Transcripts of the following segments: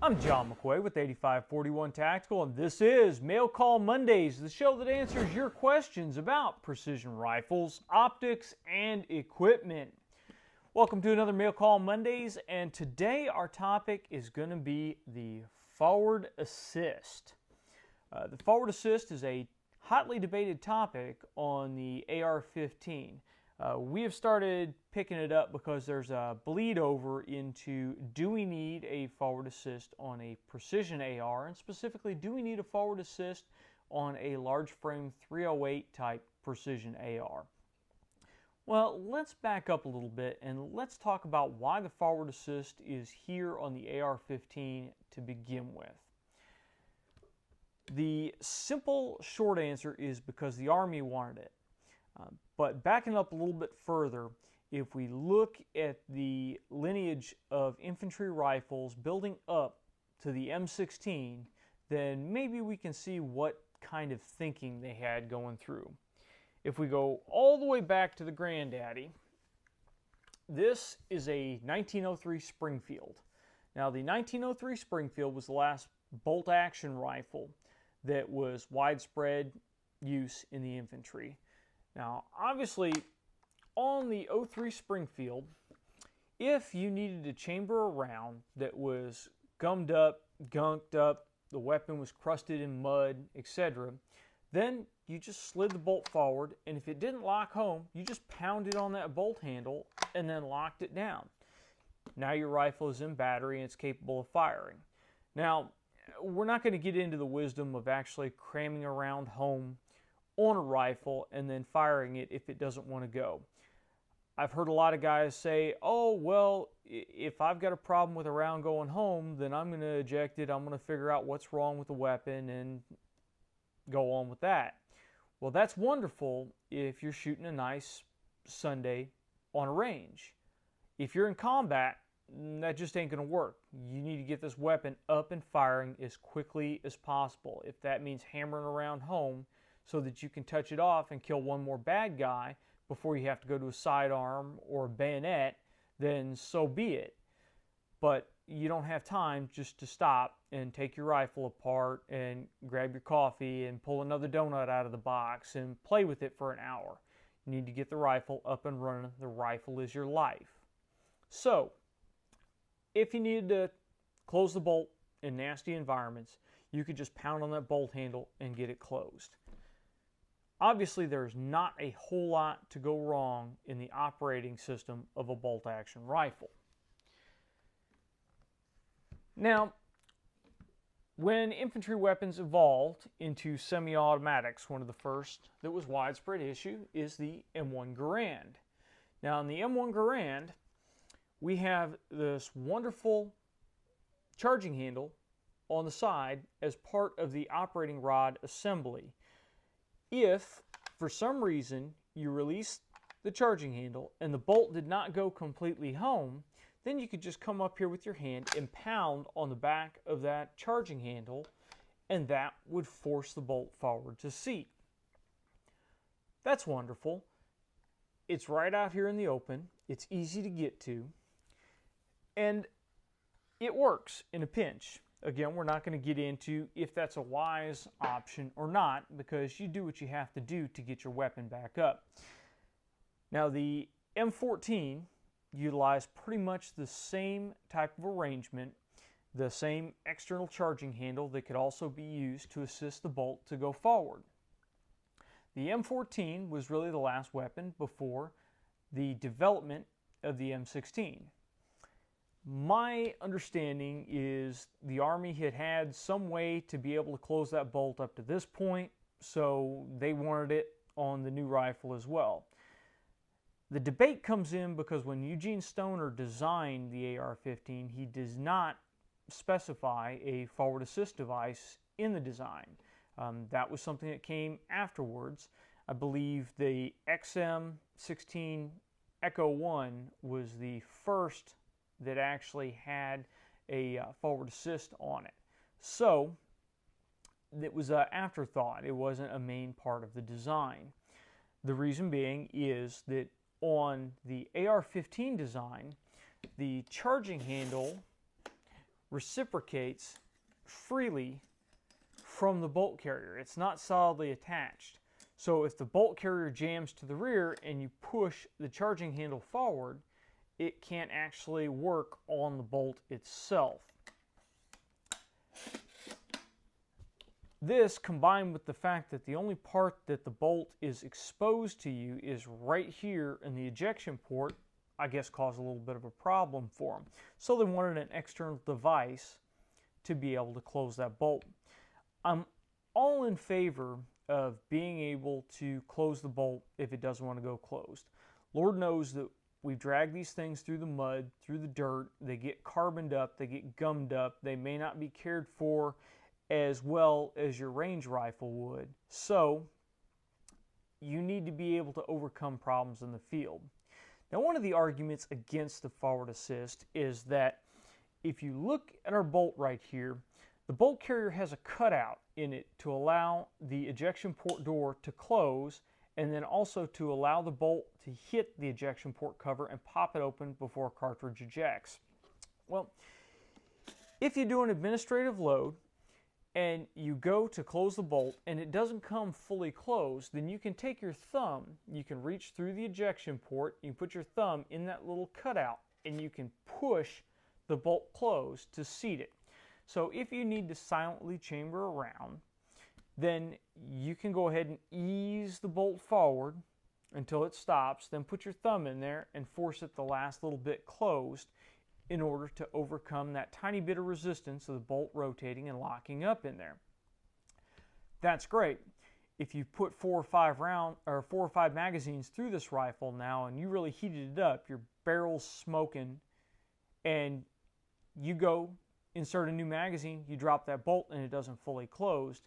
I'm John McQuay with 8541 Tactical, and this is Mail Call Mondays, the show that answers your questions about precision rifles, optics, and equipment. Welcome to another Mail Call Mondays, and today our topic is going to be the forward assist. The forward assist is a hotly debated topic on the AR15. We have started picking it up because there's a bleed over into, do we need a forward assist on a precision AR, and specifically, do we need a forward assist on a large frame 308 type precision AR? Well, let's back up a little bit and let's talk about why the forward assist is here on the AR15 to begin with. The simple short answer is because the Army wanted it. But backing up a little bit further, if we look at the lineage of infantry rifles building up to the M16, then maybe we can see what kind of thinking they had going through. If we go all the way back to the granddaddy, this is a 1903 Springfield. Now, the 1903 Springfield was the last bolt-action rifle that was widespread use in the infantry. Now, obviously, on the 03 Springfield, if you needed to chamber a round that was gummed up, gunked up, the weapon was crusted in mud, etc., then you just slid the bolt forward, and if it didn't lock home, you just pounded on that bolt handle and then locked it down. Now your rifle is in battery and it's capable of firing. Now, we're not going to get into the wisdom of actually cramming a round home on a rifle and then firing it if it doesn't want to go. I've heard a lot of guys say, oh, well, if I've got a problem with a round going home, then I'm going to eject it, I'm going to figure out what's wrong with the weapon and go on with that. Well, that's wonderful if you're shooting a nice Sunday on a range. If you're in combat, that just ain't going to work. You need to get this weapon up and firing as quickly as possible. If that means hammering around home so that you can touch it off and kill one more bad guy before you have to go to a sidearm or a bayonet, then so be it. But you don't have time just to stop and take your rifle apart and grab your coffee and pull another donut out of the box and play with it for an hour. You need to get the rifle up and running. The rifle is your life. So, if you needed to close the bolt in nasty environments, you could just pound on that bolt handle and get it closed. Obviously, there's not a whole lot to go wrong in the operating system of a bolt-action rifle. Now, when infantry weapons evolved into semi-automatics, one of the first that was widespread issue is the M1 Garand. Now, in the M1 Garand, we have this wonderful charging handle on the side as part of the operating rod assembly. If, for some reason, you release the charging handle and the bolt did not go completely home, then you could just come up here with your hand and pound on the back of that charging handle, and that would force the bolt forward to seat. That's wonderful. It's right out here in the open. It's easy to get to. And it works in a pinch. Again, we're not going to get into if that's a wise option or not, because you do what you have to do to get your weapon back up. Now, the M14 utilized pretty much the same type of arrangement, the same external charging handle that could also be used to assist the bolt to go forward. The M14 was really the last weapon before the development of the M16. My understanding is the Army had some way to be able to close that bolt up to this point, so they wanted it on the new rifle as well. The debate comes in because when Eugene Stoner designed the AR-15, he does not specify a forward assist device in the design. That was something that came afterwards. I believe the XM16 Echo 1 was the first that actually had a forward assist on it. So it was an afterthought. It wasn't a main part of the design. The reason being is that on the AR-15 design, the charging handle reciprocates freely from the bolt carrier. It's not solidly attached. So if the bolt carrier jams to the rear and you push the charging handle forward, it can't actually work on the bolt itself. This, combined with the fact that the only part that the bolt is exposed to you is right here in the ejection port, I guess caused a little bit of a problem for them. So they wanted an external device to be able to close that bolt. I'm all in favor of being able to close the bolt if it doesn't want to go closed. Lord knows that we've dragged these things through the mud, through the dirt, they get carboned up, they get gummed up, they may not be cared for as well as your range rifle would. So you need to be able to overcome problems in the field. Now, one of the arguments against the forward assist is that if you look at our bolt right here, the bolt carrier has a cutout in it to allow the ejection port door to close, and then also to allow the bolt to hit the ejection port cover and pop it open before a cartridge ejects. Well, if you do an administrative load and you go to close the bolt and it doesn't come fully closed, then you can take your thumb, you can reach through the ejection port, you put your thumb in that little cutout, and you can push the bolt closed to seat it. So if you need to silently chamber around, then you can go ahead and ease the bolt forward until it stops, then put your thumb in there and force it the last little bit closed in order to overcome that tiny bit of resistance of the bolt rotating and locking up in there. That's great. If you put 4 or 5 magazines through this rifle now and you really heated it up, your barrel's smoking, and you go insert a new magazine, you drop that bolt and it doesn't fully close,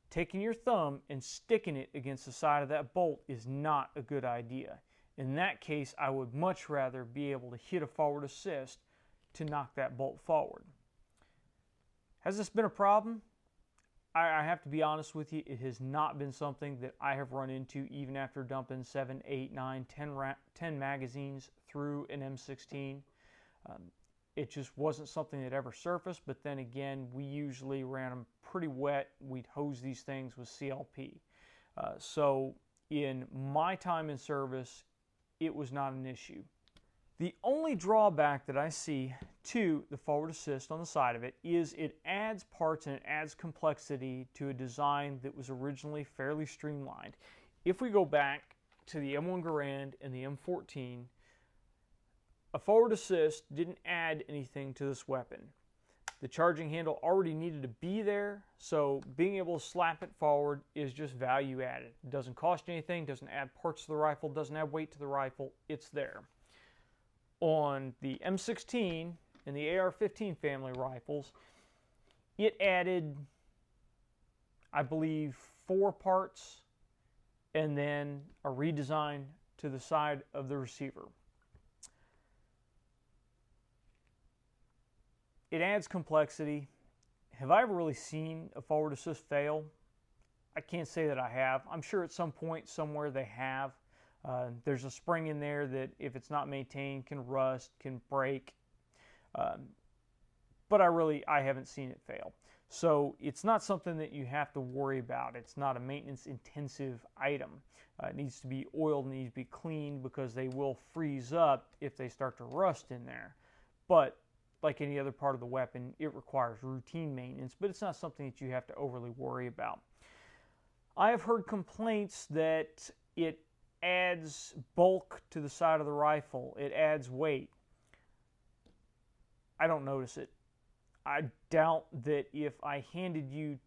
taking your thumb and sticking it against the side of that bolt is not a good idea. In that case, I would much rather be able to hit a forward assist to knock that bolt forward. Has this been a problem? I have to be honest with you, it has not been something that I have run into even after dumping 7, 8, 9, 10 magazines through an M16. It just wasn't something that ever surfaced, but then again, we usually ran them pretty wet. We'd hose these things with CLP. So in my time in service, it was not an issue. The only drawback that I see to the forward assist on the side of it is it adds parts and it adds complexity to a design that was originally fairly streamlined. If we go back to the M1 Garand and the M14, a forward assist didn't add anything to this weapon. The charging handle already needed to be there, so being able to slap it forward is just value added. It doesn't cost you anything, doesn't add parts to the rifle, doesn't add weight to the rifle, it's there. On the M16 and the AR15 family rifles, it added, I believe, 4 parts and then a redesign to the side of the receiver. It adds complexity. Have I ever really seen a forward assist fail? I can't say that I have. I'm sure at some point somewhere they have. There's a spring in there that if it's not maintained can rust, can break. But I haven't seen it fail. So it's not something that you have to worry about. It's not a maintenance intensive item. It needs to be oiled, needs to be cleaned because they will freeze up if they start to rust in there. But like any other part of the weapon, it requires routine maintenance, but it's not something that you have to overly worry about. I have heard complaints that it adds bulk to the side of the rifle. It adds weight. I don't notice it. I doubt that if I handed you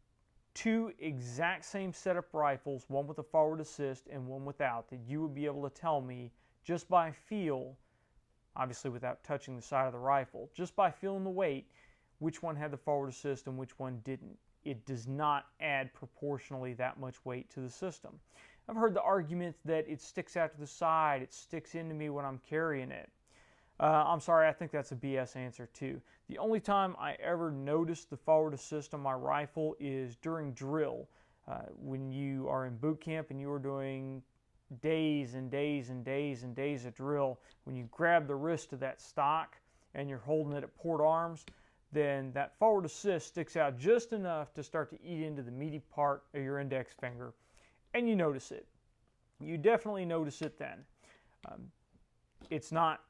2 exact same setup rifles, one with a forward assist and one without, that you would be able to tell me just by feel, obviously without touching the side of the rifle, just by feeling the weight, which one had the forward assist and which one didn't. It does not add proportionally that much weight to the system. I've heard the argument that it sticks out to the side, it sticks into me when I'm carrying it. I'm sorry, I think that's a BS answer too. The only time I ever noticed the forward assist on my rifle is during drill. When you are in boot camp and you are doing days and days and days and days of drill, when you grab the wrist of that stock and you're holding it at port arms, then that forward assist sticks out just enough to start to eat into the meaty part of your index finger, and you notice it. You definitely notice it then. It's not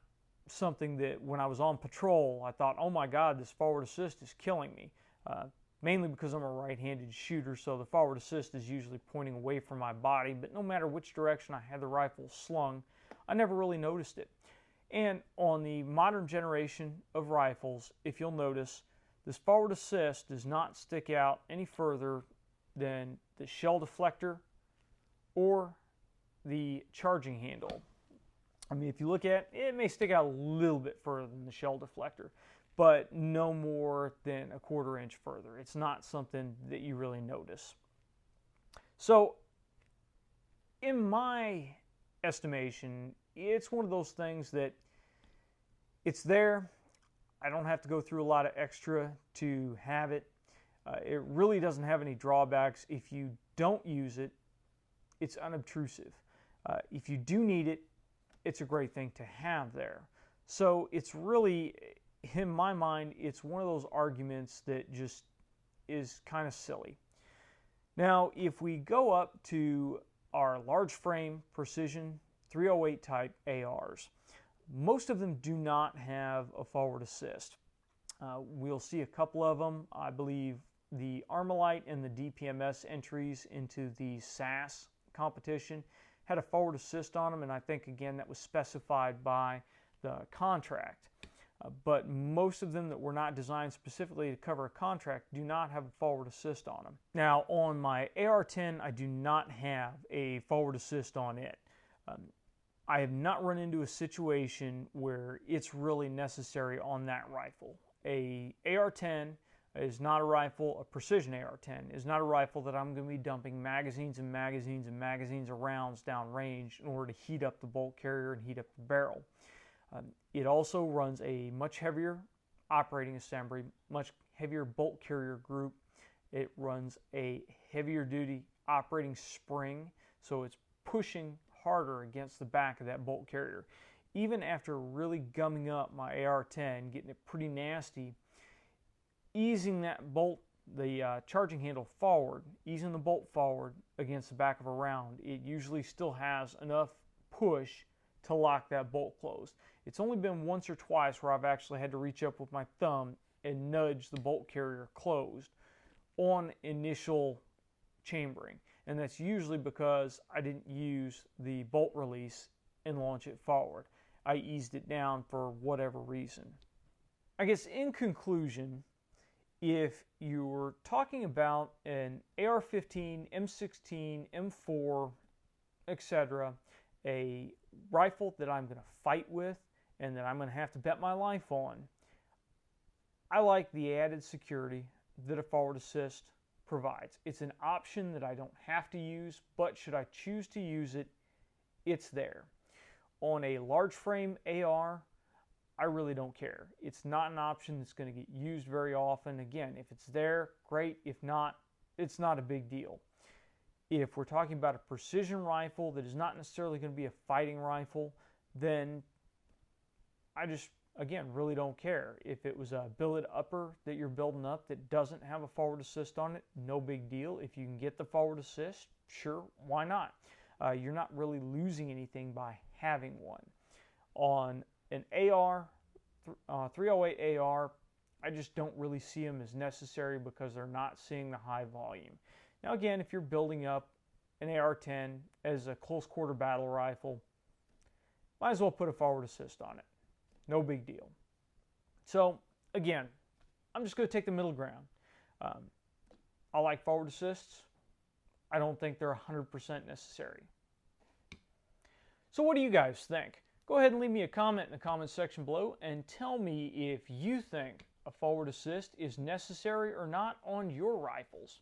something that when I was on patrol, I thought, oh my God, this forward assist is killing me. Mainly because I'm a right-handed shooter, so the forward assist is usually pointing away from my body, but no matter which direction I had the rifle slung, I never really noticed it. And on the modern generation of rifles, if you'll notice, this forward assist does not stick out any further than the shell deflector or the charging handle. I mean, if you look at it, it may stick out a little bit further than the shell deflector, but no more than a 1/4 inch further. It's not something that you really notice. So, in my estimation, it's one of those things that it's there. I don't have to go through a lot of extra to have it. It really doesn't have any drawbacks. If you don't use it, it's unobtrusive. If you do need it, it's a great thing to have there. So it's really, in my mind, it's one of those arguments that just is kind of silly. Now, if we go up to our large frame precision 308 type ARs, most of them do not have a forward assist. We'll see a couple of them. I believe the Armalite and the DPMS entries into the SAS competition had a forward assist on them, and I think, again, that was specified by the contract. But most of them that were not designed specifically to cover a contract do not have a forward assist on them. Now, on my AR-10, I do not have a forward assist on it. I have not run into a situation where it's really necessary on that rifle. A AR-10 is not a rifle, a precision AR-10 is not a rifle that I'm going to be dumping magazines and magazines and magazines of rounds down range in order to heat up the bolt carrier and heat up the barrel. It also runs a much heavier operating assembly, much heavier bolt carrier group. It runs a heavier duty operating spring, so it's pushing harder against the back of that bolt carrier. Even after really gumming up my AR-10, getting it pretty nasty, easing that bolt, the charging handle forward, easing the bolt forward against the back of a round, it usually still has enough push to lock that bolt closed. It's only been once or twice where I've actually had to reach up with my thumb and nudge the bolt carrier closed on initial chambering. And that's usually because I didn't use the bolt release and launch it forward. I eased it down for whatever reason. I guess in conclusion, if you're talking about an AR-15, M16, M4, etc., a rifle that I'm going to fight with and that I'm going to have to bet my life on, I like the added security that a forward assist provides. It's an option that I don't have to use, but should I choose to use it, it's there. On a large frame AR, I really don't care. It's not an option that's going to get used very often. Again, if it's there, great. If not, it's not a big deal. If we're talking about a precision rifle that is not necessarily going to be a fighting rifle, then I just, again, really don't care. If it was a billet upper that you're building up that doesn't have a forward assist on it, no big deal. If you can get the forward assist, sure, why not? You're not really losing anything by having one. On an AR, 308 AR, I just don't really see them as necessary because they're not seeing the high volume. Now again, if you're building up an AR-10 as a close quarter battle rifle, might as well put a forward assist on it. No big deal. So again, I'm just going to take the middle ground. I like forward assists. I don't think they're 100% necessary. So what do you guys think? Go ahead and leave me a comment in the comment section below and tell me if you think a forward assist is necessary or not on your rifles.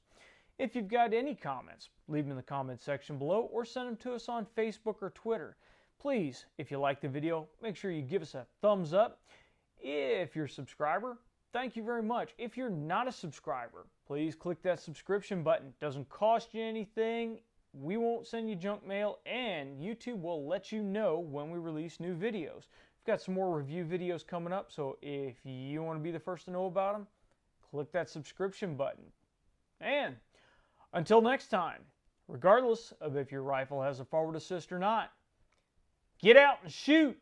If you've got any comments, leave them in the comment section below or send them to us on Facebook or Twitter. Please, if you like the video, make sure you give us a thumbs up. If you're a subscriber, thank you very much. If you're not a subscriber, please click that subscription button. It doesn't cost you anything. We won't send you junk mail, and YouTube will let you know when we release new videos. We've got some more review videos coming up, so if you want to be the first to know about them, click that subscription button. And until next time, regardless of if your rifle has a forward assist or not, get out and shoot!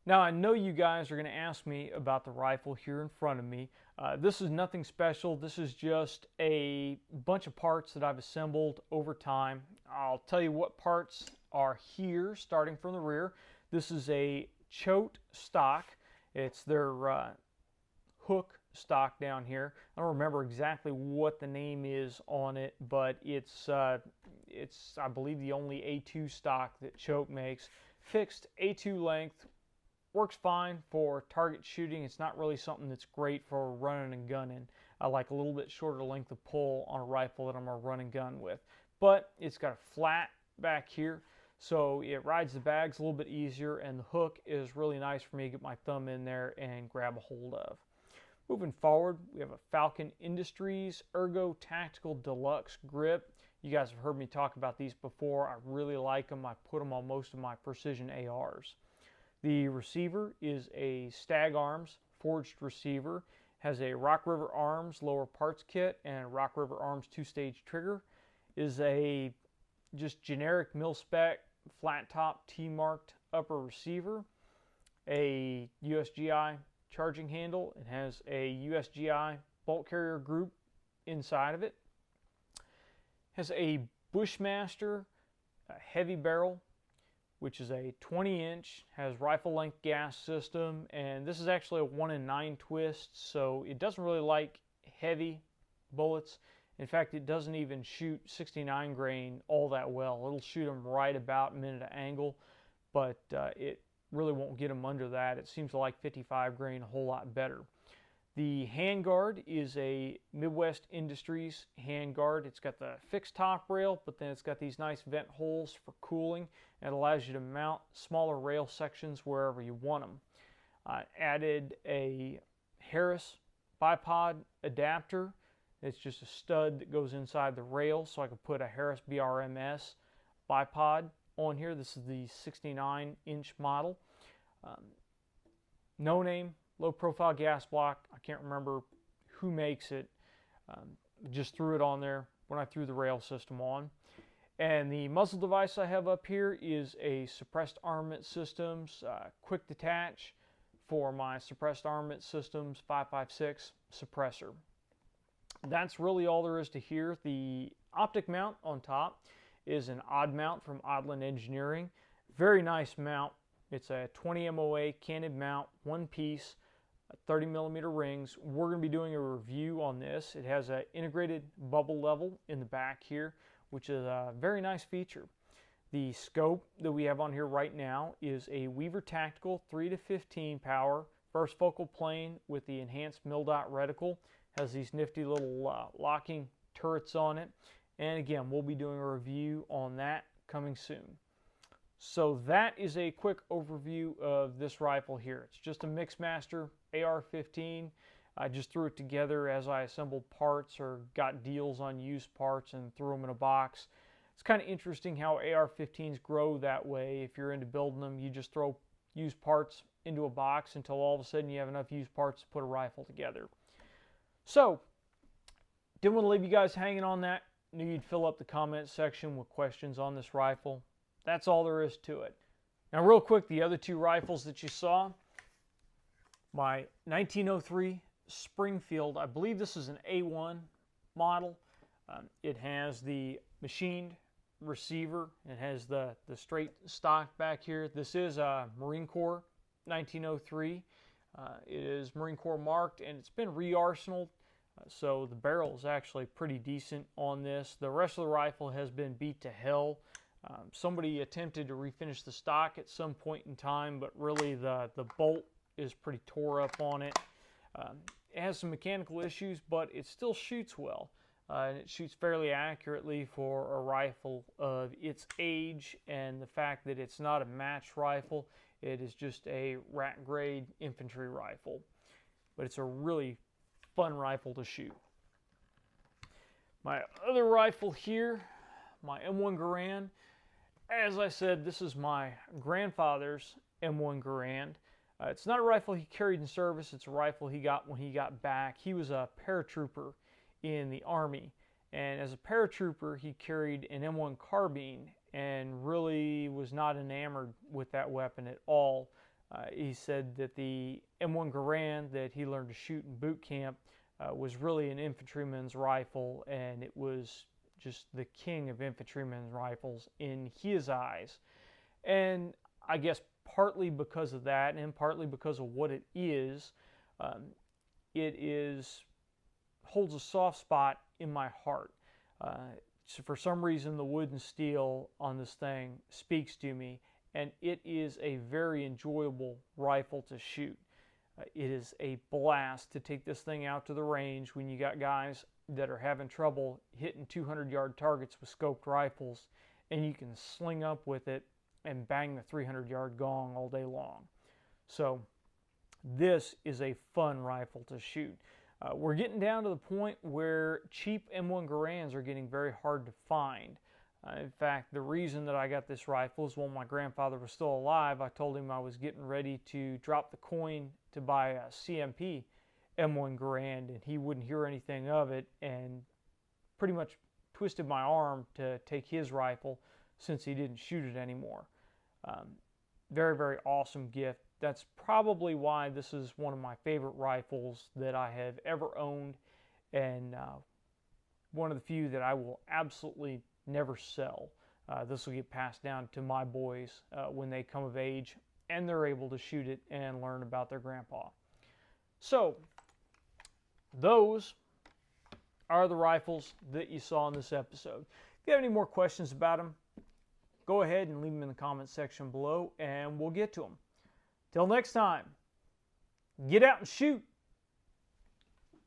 Now, I know you guys are going to ask me about the rifle here in front of me. This is nothing special. This is just a bunch of parts that I've assembled over time. I'll tell you what parts are here, starting from the rear. This is a chote stock. It's their hook stock down here. I don't remember exactly what the name is on it, but it's I believe the only A2 stock that Chote makes. Fixed A2 length. Works fine for target shooting. It's not really something that's great for running and gunning. I like a little bit shorter length of pull on a rifle that I'm going to run and gun with. But it's got a flat back here, so it rides the bags a little bit easier, and the hook is really nice for me to get my thumb in there and grab a hold of. Moving forward, we have a Falcon Industries Ergo Tactical Deluxe Grip. You guys have heard me talk about these before. I really like them. I put them on most of my precision ARs. The receiver is a Stag Arms forged receiver. Has a Rock River Arms lower parts kit and Rock River Arms 2-stage trigger. Is a just generic mil-spec flat top T-marked upper receiver. A USGI charging handle. It has a USGI bolt carrier group inside of it. Has a Bushmaster heavy barrel, which is a 20-inch, has rifle length gas system, and this is actually a 1 in 9 twist, so it doesn't really like heavy bullets. In fact, it doesn't even shoot 69 grain all that well. It'll shoot them right about minute angle, but it really won't get them under that. It seems to like 55 grain a whole lot better. The handguard is a Midwest Industries handguard. It's got the fixed top rail, but then it's got these nice vent holes for cooling, and it allows you to mount smaller rail sections wherever you want them. Added a Harris bipod adapter. It's just a stud that goes inside the rail, so I could put a Harris BRMS bipod on here. This is the 69-inch model. No name. Low profile gas block. I can't remember who makes it. Just threw it on there when I threw the rail system on. And the muzzle device I have up here is a Suppressed Armament Systems quick detach for my Suppressed Armament Systems 5.56 suppressor. That's really all there is to here. The optic mount on top is an odd mount from Oddland Engineering. Very nice mount. It's a 20 MOA canted mount, one piece, 30 millimeter rings. We're going to be doing a review on this. It has an integrated bubble level in the back here, which is a very nice feature. The scope that we have on here right now is a Weaver Tactical 3-15 power, first focal plane with the enhanced mil-dot reticle. Has these nifty little locking turrets on it. And again, we'll be doing a review on that coming soon. So that is a quick overview of this rifle here. It's just a Mixmaster AR15. I just threw it together as I assembled parts or got deals on used parts and threw them in a box. It's kind of interesting how AR15s grow that way. If you're into building them, you just throw used parts into a box until all of a sudden you have enough used parts to put a rifle together. So, didn't want to leave you guys hanging on that. Knew you'd fill up the comment section with questions on this rifle. That's all there is to it. Now real quick, the other two rifles that you saw, my 1903 Springfield, I believe this is an A1 model. It has the machined receiver. It has the straight stock back here. This is a Marine Corps 1903. It is Marine Corps marked, and it's been re-arsenaled, so the barrel is actually pretty decent on this. The rest of the rifle has been beat to hell. Somebody attempted to refinish the stock at some point in time, but really the bolt is pretty tore up on it. It has some mechanical issues, but it still shoots well. And it shoots fairly accurately for a rifle of its age, and the fact that it's not a match rifle. It is just a rat grade infantry rifle, but it's a really fun rifle to shoot. My other rifle here, my M1 Garand, as I said, this is my grandfather's M1 Garand. It's not a rifle he carried in service. It's a rifle he got when he got back. He was a paratrooper in the Army, and as a paratrooper he carried an M1 carbine and really was not enamored with that weapon at all. He said that the M1 Garand that he learned to shoot in boot camp was really an infantryman's rifle, and it was just the king of infantryman's rifles in his eyes. And I guess partly because of that and partly because of what it is, holds a soft spot in my heart. So for some reason, the wood and steel on this thing speaks to me, and it is a very enjoyable rifle to shoot. It is a blast to take this thing out to the range when you got guys that are having trouble hitting 200-yard targets with scoped rifles, and you can sling up with it and bang the 300-yard gong all day long. So this is a fun rifle to shoot. We're getting down to the point where cheap M1 Garands are getting very hard to find. In fact, the reason that I got this rifle is when my grandfather was still alive, I told him I was getting ready to drop the coin to buy a CMP M1 Garand, and he wouldn't hear anything of it and pretty much twisted my arm to take his rifle since he didn't shoot it anymore. Very, very awesome gift. That's probably why this is one of my favorite rifles that I have ever owned, and one of the few that I will absolutely never sell. This will get passed down to my boys when they come of age and they're able to shoot it and learn about their grandpa. So those are the rifles that you saw in this episode. If you have any more questions about them, go ahead and leave them in the comments section below and we'll get to them. Till next time, get out and shoot.